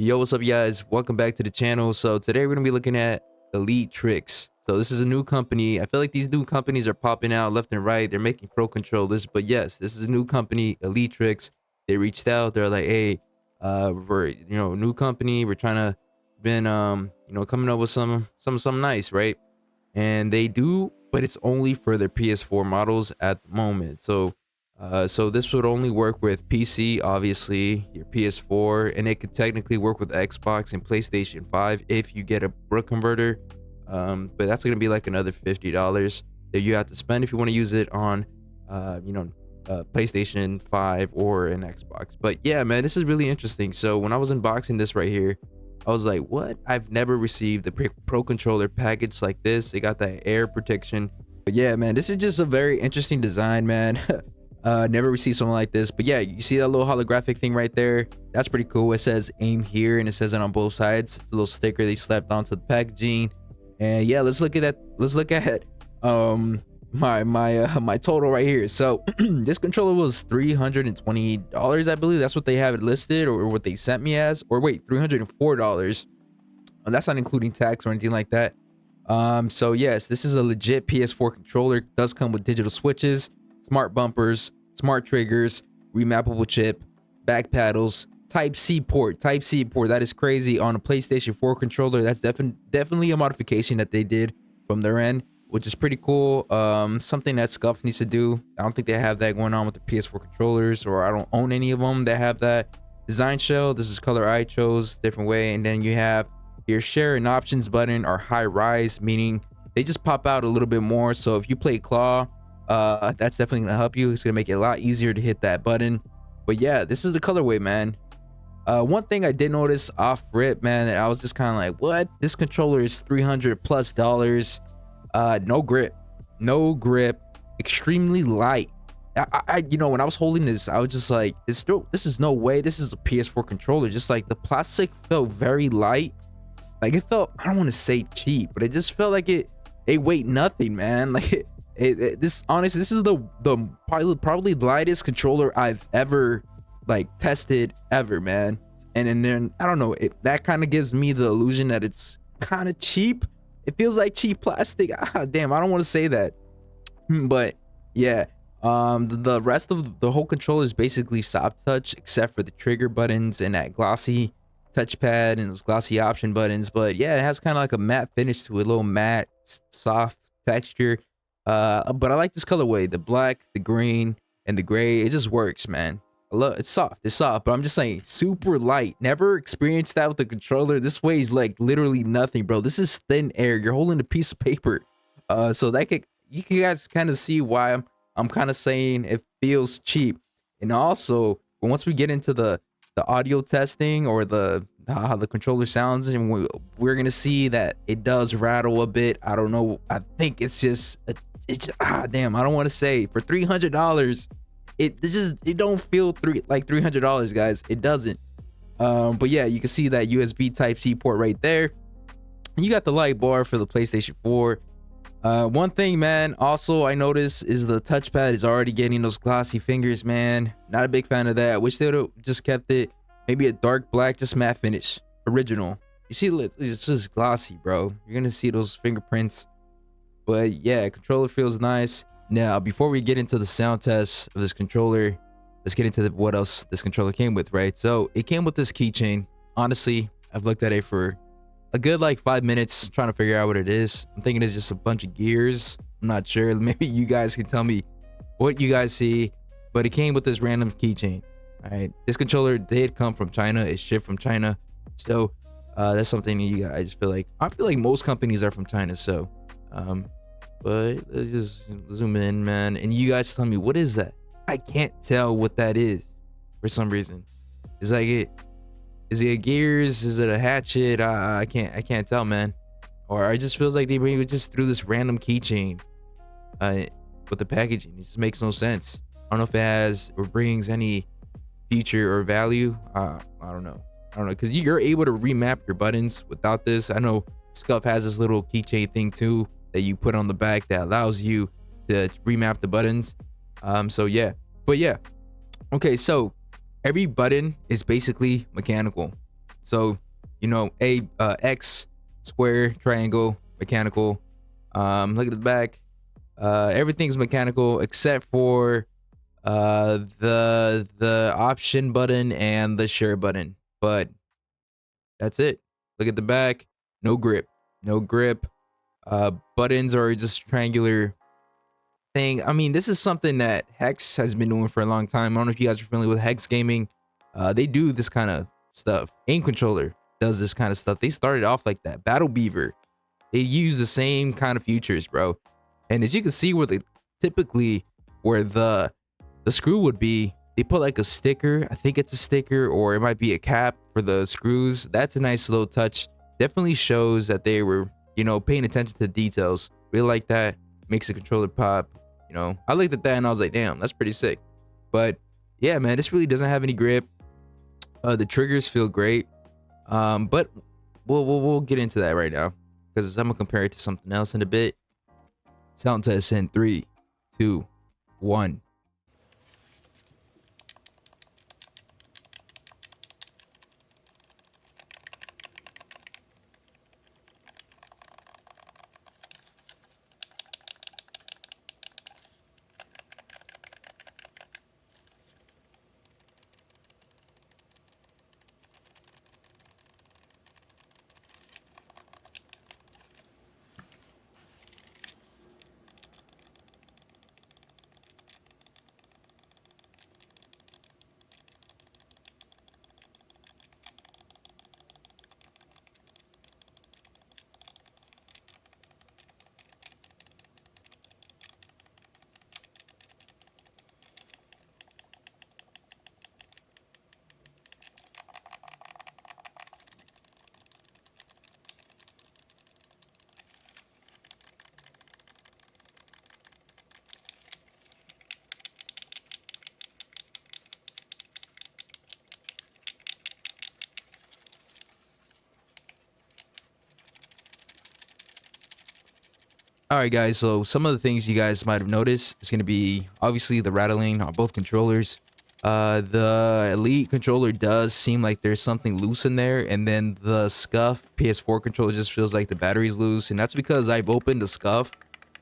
Yo, what's up, you guys? Welcome back to the channel. So today we're gonna be looking at Elite Trix. So this is a new company. I feel like these new companies are popping out left and right. They're making pro controllers, but yes, this is a new company, Elite Trix. They reached out. They're like, hey, we're new company. We're trying to coming up with some nice, right? And they do, but it's only for their PS4 models at the moment. So this would only work with PC, obviously, your PS4, and it could technically work with Xbox and PlayStation 5 if you get a Brook converter. But that's gonna be like another $50 that you have to spend if you want to use it on, PlayStation 5 or an Xbox. But yeah, man, this is really interesting. So when I was unboxing this right here, I was like, what? I've never received a Pro controller package like this. It got that air protection. But yeah, man, this is just a very interesting design, man. Never received something like this. But yeah, you see that little holographic thing right there? That's pretty cool. It says aim here and it says it on both sides. It's a little sticker they slapped onto the packaging. And yeah, let's look at that. Let's look at my total right here. So this controller was $320, I believe. That's what they have it listed, or what they sent me as. Or wait, $304. And that's not including tax or anything like that. So yes, this is a legit PS4 controller. It does come with digital switches, smart bumpers, smart triggers, remappable chip, back paddles, Type-C port. That is crazy on a PlayStation 4 controller. That's definitely a modification that they did from their end, which is pretty cool. Something that Scuf needs to do. I don't think they have that going on with the PS4 controllers, or I don't own any of them that have that. Design shell, this is color I chose, different way. And then you have your share and options button are high rise, meaning they just pop out a little bit more. So if you play claw, that's definitely gonna help you. It's gonna make it a lot easier to hit that button. But yeah, this is the colorway, man. One thing I did notice off rip, man, that I was just kind of like, what? This controller is $300+. No grip, extremely light. When I was holding this, I was just like, this is no way. This is a PS4 controller. Just like the plastic felt very light. Like it felt, I don't want to say cheap, but it just felt like it weighed nothing, man. Like this honestly, this is the probably the lightest controller I've ever like tested ever, man. And then I don't know, that kind of gives me the illusion that it's kind of cheap. It feels like cheap plastic. Damn, I don't want to say that, but yeah. The rest of the whole controller is basically soft touch, except for the trigger buttons and that glossy touchpad and those glossy option buttons. But yeah, it has kind of like a matte finish to it, a little matte soft texture. But I like this colorway, the black, the green, and the gray. It just works, man. I love it's soft, but I'm just saying, super light. Never experienced that with the controller. This weighs like literally nothing, bro. This is thin air. You're holding a piece of paper. So that you can guys kind of see why I'm kind of saying it feels cheap. And also, once we get into the audio testing, or how the controller sounds, and we're gonna see that it does rattle a bit. I don't know. I think it's just damn. I don't want to say for $300. It don't feel like $300, guys. It doesn't. But yeah, you can see that USB Type-C port right there. You got the light bar for the PlayStation 4. One thing, man, also I noticed is the touchpad is already getting those glossy fingers, man. Not a big fan of that. Wish they would have just kept it maybe a dark black, just matte finish, original. You see, it's just glossy, bro. You're gonna see those fingerprints. But yeah, controller feels nice. Now, before we get into the sound test of this controller, let's get into what else this controller came with, right? So it came with this keychain. Honestly, I've looked at it for a good like 5 minutes trying to figure out what it is. I'm thinking it's just a bunch of gears. I'm not sure. Maybe you guys can tell me what you guys see. But it came with this random keychain. All right, this controller did come from China. It's shipped from China. So that's something you guys feel like. I feel like most companies are from China. So but let's just zoom in, man, and you guys tell me, what is that? I can't tell what that is for some reason. Is it a gears? Is it a hatchet? I can't tell, man. Or it just feels like they maybe just threw this random keychain with the packaging. It just makes no sense. I don't know if it has or brings any feature or value. I don't know, because you're able to remap your buttons without this. I know Scuf has this little keychain thing too that you put on the back that allows you to remap the buttons. So yeah, but yeah, okay, so every button is basically mechanical. So, you know, X, square, triangle, mechanical. Look at the back. Everything's mechanical except for the option button and the share button. But that's it. Look at the back. No grip. No grip. Buttons are just triangular thing. I mean, this is something that Hex has been doing for a long time. I don't know if you guys are familiar with Hex Gaming. They do this kind of stuff. Aim Controller does this kind of stuff. They started off like that. Battle Beaver, they use the same kind of features, bro. And as you can see, where the screw would be, they put like a sticker. I think it's a sticker, or it might be a cap for the screws. That's a nice little touch. Definitely shows that they were, you know, paying attention to the details. Really like that. Makes the controller pop. You know, I looked at that and I was like, damn, that's pretty sick. But yeah, man, this really doesn't have any grip. The triggers feel great. But we'll get into that right now, because I'm gonna compare it to something else in a bit. Sound test in 3, 2, 1. All right, guys, so some of the things you guys might have noticed is going to be obviously the rattling on both controllers. The Elite controller does seem like there's something loose in there, and then the Scuf PS4 controller just feels like the battery's loose, and that's because I've opened the Scuf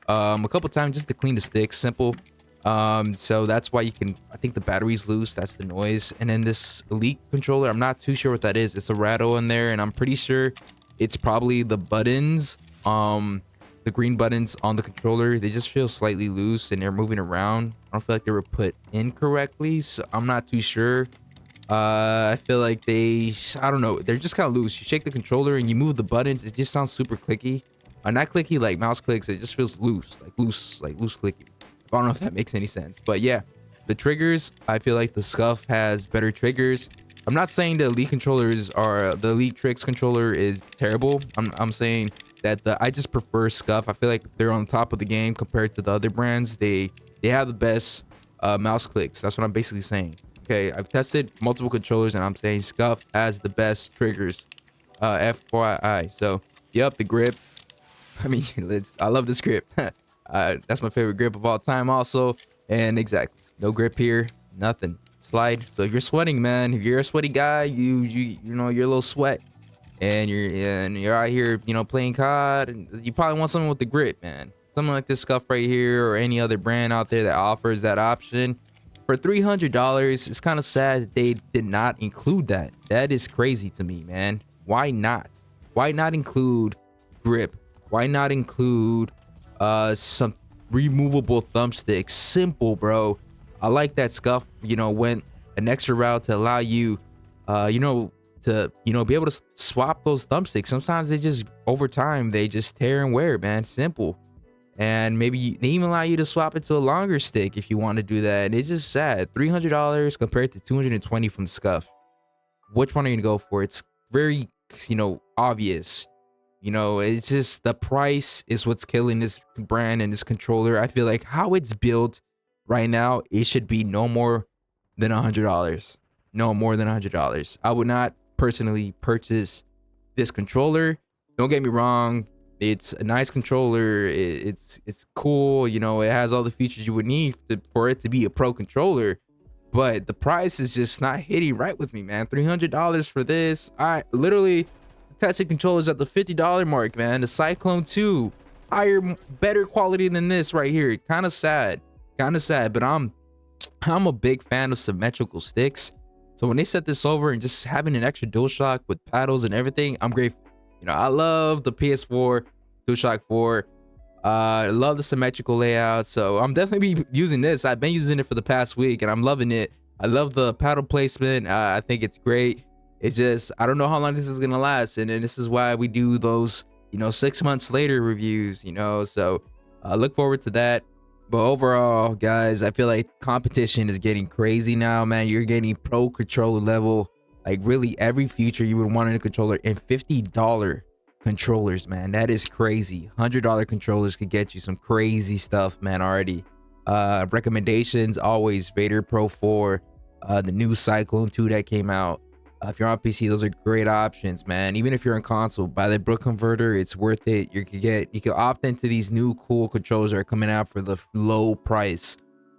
a couple times just to clean the sticks. Simple. So that's why I think the battery's loose. That's the noise. And then this Elite controller, I'm not too sure what that is. It's a rattle in there, and I'm pretty sure it's probably the buttons. The green buttons on the controller, they just feel slightly loose and they're moving around. I don't feel like they were put in correctly, so I'm not too sure. I feel like I don't know, they're just kind of loose. You shake the controller and you move the buttons, it just sounds super clicky. Not clicky like mouse clicks, it just feels loose, like loose clicky. I don't know if that makes any sense, but yeah, the triggers, I feel like the Scuf has better triggers. I'm not saying the Elite controllers are the Elite Trix controller is terrible. I'm saying that I just prefer Scuf. I feel like they're on top of the game compared to the other brands. They have the best mouse clicks. That's what I'm basically saying. Okay, I've tested multiple controllers and I'm saying Scuf has the best triggers. FYI. So, yep, the grip. I mean, I love this grip. That's my favorite grip of all time also. And exactly, no grip here, nothing. Slide. So if you're sweating, man, if you're a sweaty guy, you know, you're a little sweat. And you're out here, you know, playing COD, and you probably want something with the grip, man. Something like this Scuf right here, or any other brand out there that offers that option. For $300, it's kind of sad that they did not include that. That is crazy to me, man. Why not? Why not include grip? Why not include some removable thumbsticks? Simple, bro. I like that Scuf, you know, went an extra route to allow you, to be able to swap those thumbsticks. Sometimes they just, over time, they just tear and wear, man. Simple. And maybe they even allow you to swap it to a longer stick if you want to do that. And it's just sad. $300 compared to $220 from the Scuf. Which one are you gonna go for? It's very, obvious. It's just the price is what's killing this brand and this controller. I feel like how it's built right now, it should be no more than $100. No more than $100. I would not personally purchase this controller. Don't get me wrong, it's a nice controller. It's cool. It has all the features you would need for it to be a pro controller. but the price is just not hitting right with me, man. $300 for this. I literally tested controllers at the $50 mark, man. The Cyclone 2, higher, better quality than this right here. Kind of sad, but I'm a big fan of symmetrical sticks. So when they set this over and just having an extra DualShock with paddles and everything, I'm grateful. You know, I love the PS4 DualShock 4. I love the symmetrical layout, so I'm definitely be using this. I've been using it for the past week and I'm loving it. I love the paddle placement. I think it's great. It's just, I don't know how long this is gonna last, and then this is why we do those, you know, 6 months later reviews, you know. So look forward to that. But overall, guys, I feel like competition is getting crazy now, man. You're getting pro controller level, like really every feature you would want in a controller, and $50 controllers, man. That is crazy. $100 controllers could get you some crazy stuff, man. Already recommendations always Vader Pro 4, the new Cyclone 2 that came out. If you're on PC, those are great options, man. Even if you're on console, buy the Brook converter. It's worth it. You can opt into these new cool controllers that are coming out for the low price.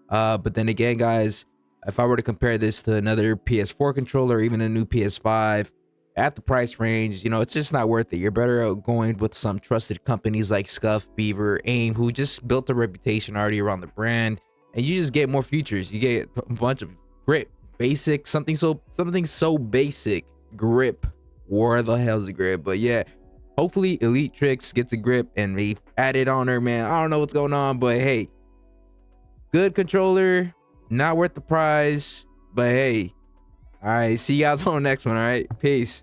But then again, guys, if I were to compare this to another PS4 controller, or even a new PS5 at the price range, you know, it's just not worth it. You're better going with some trusted companies like Scuf, Beaver, AIM, who just built a reputation already around the brand, and you just get more features. You get a bunch of grip, basic, something so basic, grip. Where the hell's the grip? But yeah, hopefully Elite Trix gets a grip and they add it on her, man. I don't know what's going on, but hey, good controller, not worth the price, but hey. All right, see you guys on the next one. All right, peace.